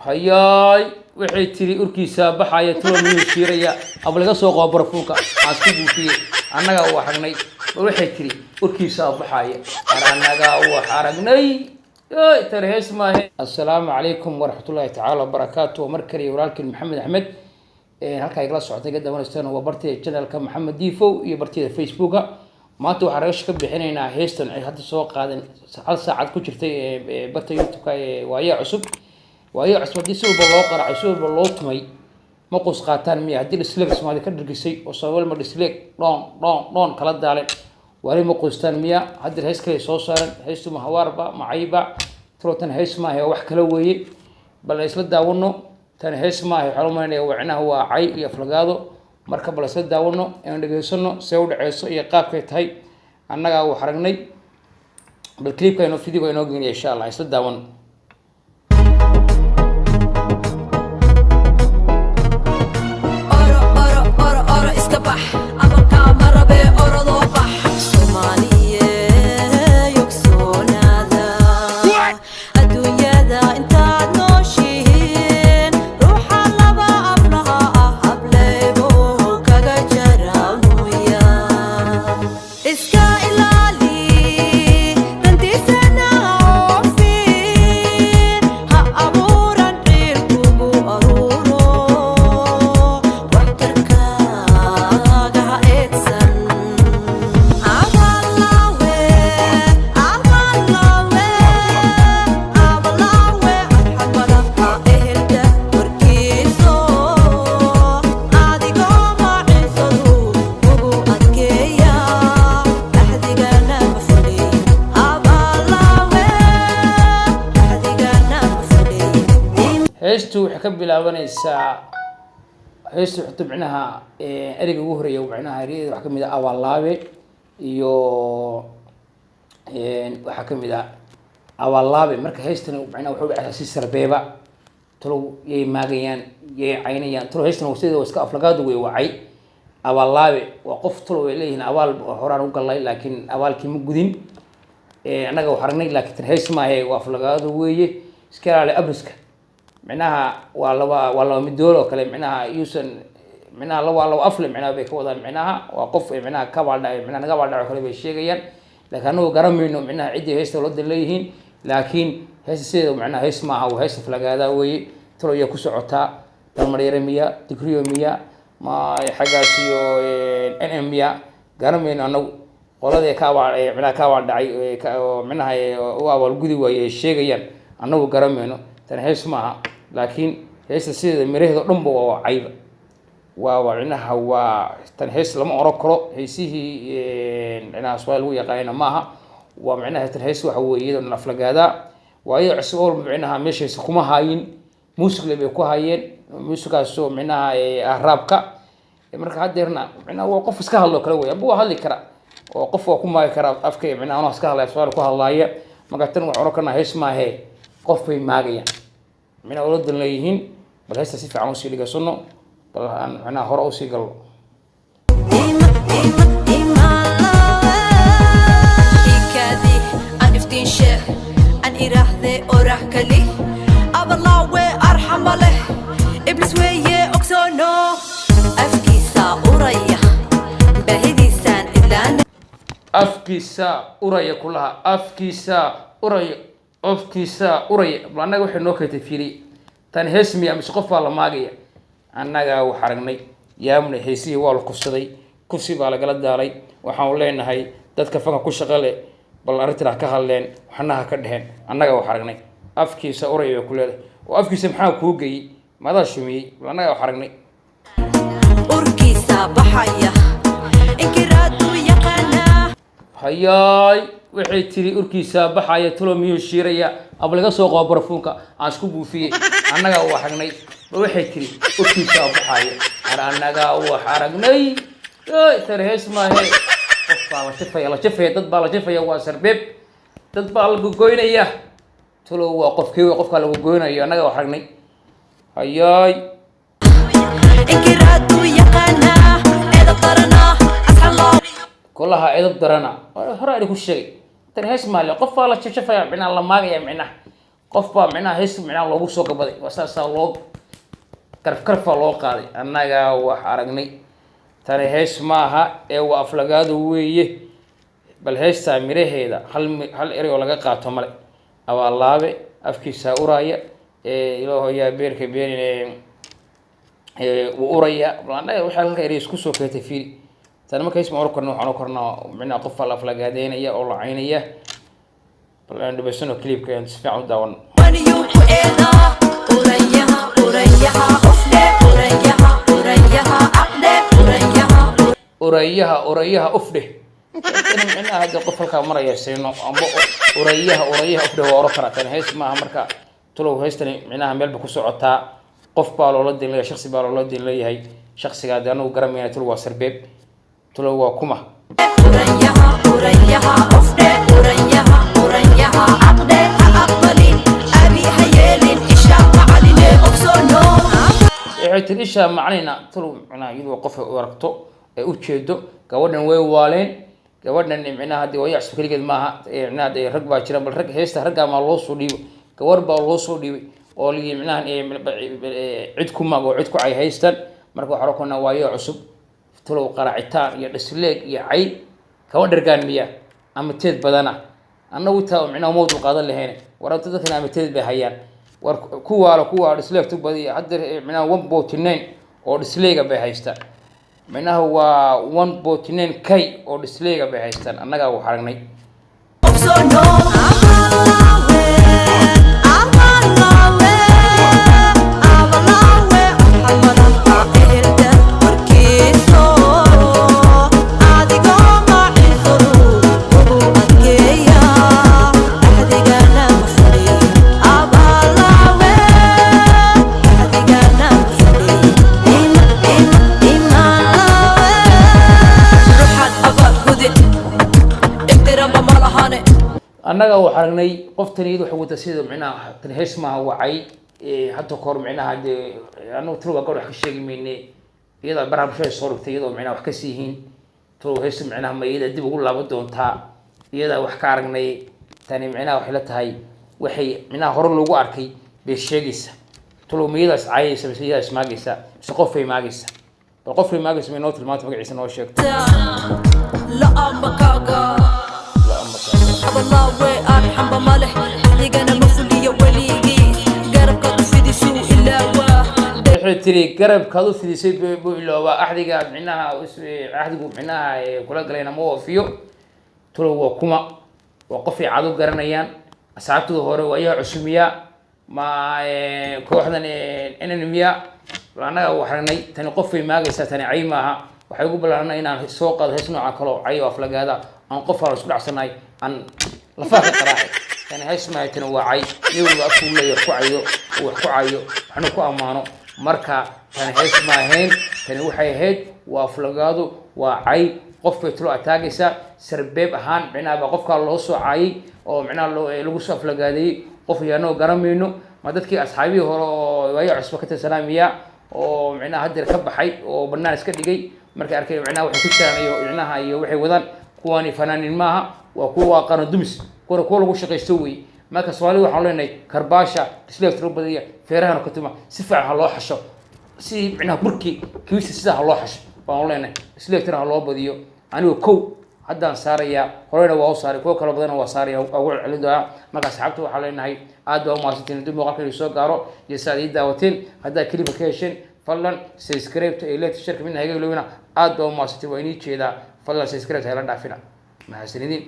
hayaay waxay tiri urkiisa baxaya tolo miyuu shiiraya aba laga soo qabo barfuunka aan isku buufiyey annaga u aragnay waxay tiri urkiisa baxaya annaga u aragnay tarhees maahe. Assalaamu calaykum waraxmatullaahi tacaala wabarakaatuh. Markale walaalkiin Maxamed Axmed halka igala socotay ga daawaneystaan waa bartida channelka Maxamed Diifow iyo bartida Facebooka. maanta waxaan raga ka bixinaynaa heestan ay hadda soo qaadan hal saacad ku jirtay barta YouTube-ka waaye cusub haddii si walba loo qaracay si walba loo tumay ma qos qaataan miya haddii dislike Soomaali ka dhirgisay oo Soomaali ma dislike doon kala daaleen wali ma qostaan miya haddii hees kale soo saaran heestu ma hawaarba ma cayba trotan hees ma ah wax kala weeye bal isla daawano tan hees ma ah waxaan u maleynayaa wacnaha waa cay iyo aflagaado marka bal isla daawano inaan dhageysano see u dhaceyso iyo qaabkay tahay annaga u xaragnay bal clipka inoo video inoo geeyay insha Allah isla daawano. heestu waxay ka bilaabanaysaa heestu wuxuu tubcinaha eriga ugu horeeya wacnaha eriyada waxa kamid ah awalaabe iyo waxa kamid ah awalaabe marka heestana wacnaha wuxuu dhacay si sarbeeba tolo yay maagayaan yay caynayaan tolo heestana wasiida iska aflagaad way wacay awalaabe waa qof tolo way leeyihiin awaal horaan u galay laakiin awaalkii ma gudin annaga wax aragnay laakiin hees ma ah waa aflagaad weeye iska ilaali abriska معناها والله مدول وكله معناها يوسن معناها لو أفلم معناها بيكوضا معناها وقف معناها كبار دا معناها كبار دا كله بيشيغيان لكنه قرم منه معناها عدي هيس ولد ليهين لكن هيس سيد معناها هيس معه وهيس فلقادا وي ترى يكوس عتا تمرير مية تكريو مية ما حاجة سيو إن مية قرم منه أنه ولد كبار معناها كبار دا معناها هو الجودي ويشيغيان أنه قرم منه tan hees maaha laakiin heesta sida mireehdo dhanba waa cayba wacnaha waa tan hees lama oran karo heesihii macnaha Soomaali lagu yaqaan maaha waa macnaha tan hees waxa weeye iyadoo aflagaada waayo cusub oo macnaha meesha kuma haayin muusiga bay ku haayeen muusigaas oo macnaha raabka marka hadeerna macnaha waa qof iska hadlo kala weey buu hadli kara oo qof waa ku maay kara afka macnaha oo iska hadlay Soomaali ku hadlaaya marka tan wax oran kana hees maaha qof bay maagayaan mina ولد leeyihiin bal heesta si fiican u sii dhigasano bal ana hore u sii galo ikadi aniftin sheekh an irahde orah kali aballa wa arhamale iblis weeye ogsono afkiisa uraya bahidiisan ilaan afkiisa uraya kulaha afkiisa uraya afkiisa uraya annaga waxay noo kaytay fiiri tan hees miya mise qof baa la maagaya annaga wax aragnay yaamna heesihii waa la kufsaday kursi baa lagala daalay waxaan leenahay dadka fanka ku shaqo leh bal arrintaa ka hadleen waxnaha ka dheheen annaga wax aragnay afkiisa uraya ku leedahay oo afkiisa maxaa kuu geeyay maada shumiyay bal annaga wax aragnay urkiisa baxaya inkiraadu yaqaana hayaay waxay tiri urkiisa baxaya tolo miyuu shiiraya aba laga soo qabo barfuunka aan isku buufiyey annaga u aragnay waxay tiri urkiisa baxaya annaga u aragnay tarhees ma ah qof baa la jafaya dad baa la jafaya waa sarbeeb dad baa la gogoynaya tolo waa qofka la gogoynayo annaga u aragnay hayaay inkiraadu yaqaana eeda qarana asxallah كلها عيد درنا هراء يكون شيء ترى هيش ماله قف على شفايا بنا الله ما جاي معنا qof baa micnaha hees micnaha loogu soo gabaday wasaasaa loo karfaa loo qaaday annaga wax aragnay tani hees maaha ee waa aflagaado weeye bal heestaa miraheeda hal erey oo laga qaato male awaalaabe afkiisa uraya ilaaho yaa beerka beenin uu uraya annaga waxa halka erey isku soo keetay fiiri tani marka hees ma oran karno waxaan kornaa micnaha qof la aflagaadeynaya oo la caynaya bal aan dhibaysano clipka aan si fiican u daawan urayaha ufdhe micnaha hadda qof halkaa maraya siino amba urayaha ufdhe waa oran karaa tani hees maaha marka tulow heestani micnaha meelba ku socotaa qof baa loola din leeyahay shaksi baa loola din leeyahay shaksiga hadda anagu garamayna tulow waa sarbeeb tulow waa kuma waxay tiri isha macnayna tulow micnaha iyadoo qof u aragto ujeedo gabadhan way waaleen gabadhan micnaha hadii way cusub kaligeed maaha micnaha rag baa jira bal rag heesta ragga ma loo soo dhiibay gabar baa loo soo dhiibay oo ligi micnaha cid ku mago cid ku ay heystan marka waxa roqona waayo cusub tulow qaraacitaan iyo dhisleeg iyo cay kaba dhargaan miya ama teed badana annagu taa micnaha mowduuc qaadan lahayn waranta dadkana ama teed bay hayaan war kuwa dhisleeg tu badiya hadda micnaha 1.9 oo dhisleega bay haystaan micnaha waa 1.9k oo dhisleega bay haystaan annaga wax aragnay annaga wax aragnay qoftani iyadu waxa wada sida micnaha tan hees maaha wacay hadda koor micnaha de anagu tulow gaar wax ka sheegi meynay iyada barnaamijyada soo dhigtay iyadoo micnaha wax ka siihiin tulow hees micnaha ma iyada dib ugu laaban doontaa iyada wax ka aragnay tani micnaha waxay la tahay waxay micnaha hore loogu arkay bay sheegaysa tulow ma iyadaas caayaysa mise iyadaas maagaysa mise qofay maagaysa bal qofay maagaysa may noo tilmaanta magaciisa noo sheegto والله وأرحم بمالح حقيقة مفلية وليجي قرب قد في سوء إلا waxay tiri garabkaad u fidisay buu ilooba axdiga micnaha axdigu micnaha kula galayna ma oofiyo tulow waa kuma waa qof ay cadu garanayaan asxaabtooda hore waa ayaa cusumiya ma kooxdan enemiya annaga wax aragnay tani qofay maagaysaa tani cay maaha waxay ugu ballaaranay inaan soo qaado hees nooca kale oo cay oo aflagaada aan qof aan isku dhacsanahay aan lafaha ka qaraaxay tani hees maaha tani waa cay iyagu afku leeyahay ku cayo wax ku cayo waxna ku ammaano marka tani hees maahayn tani waxay ahayd waa aflagaado waa cay qof bay tulow ataagaysaa sarbeeb ahaan micnaha qofkaa loo soo caayay oo micnaha lagu soo aflagaadeeyey qof yaanoo garamayno ma dadkii asxaabihii hore oo waayo cusba ka tirsanaa miya oo micnaha haddeer ka baxay oo bannaan iska dhigay markay arkay micnaha waxay ku jiraan iyo micnaha iyo waxay wadaan kuwaani fanaanin maaha waa kuwa qaran dumis kuwa lagu shaqaysto weeye marka Soomaaliya waxaan leenahay karbaasha isleeg tiro badaya feerahan ka tuma si fiican ha loo xasho si micnaha burki kiisa sida ha loo xasho waan leenahay isleeg tiro ha loo badiyo anigu kow haddaan saaraya horeyna waa u saaray kuwa kala badan waa saaraya ugu celin doona marka asxaabtu waxaan leenahay aad baa u mahadsantiin dib muuqaalka soo gaaro iyo saadii daawateen hadda kaliya ka hesheen fadlan subscribe to elite shirka min hayga ilowina aad baa u mahadsantiin waa inii jeeda fadlan subscribe ha la dhaafina mahadsanidin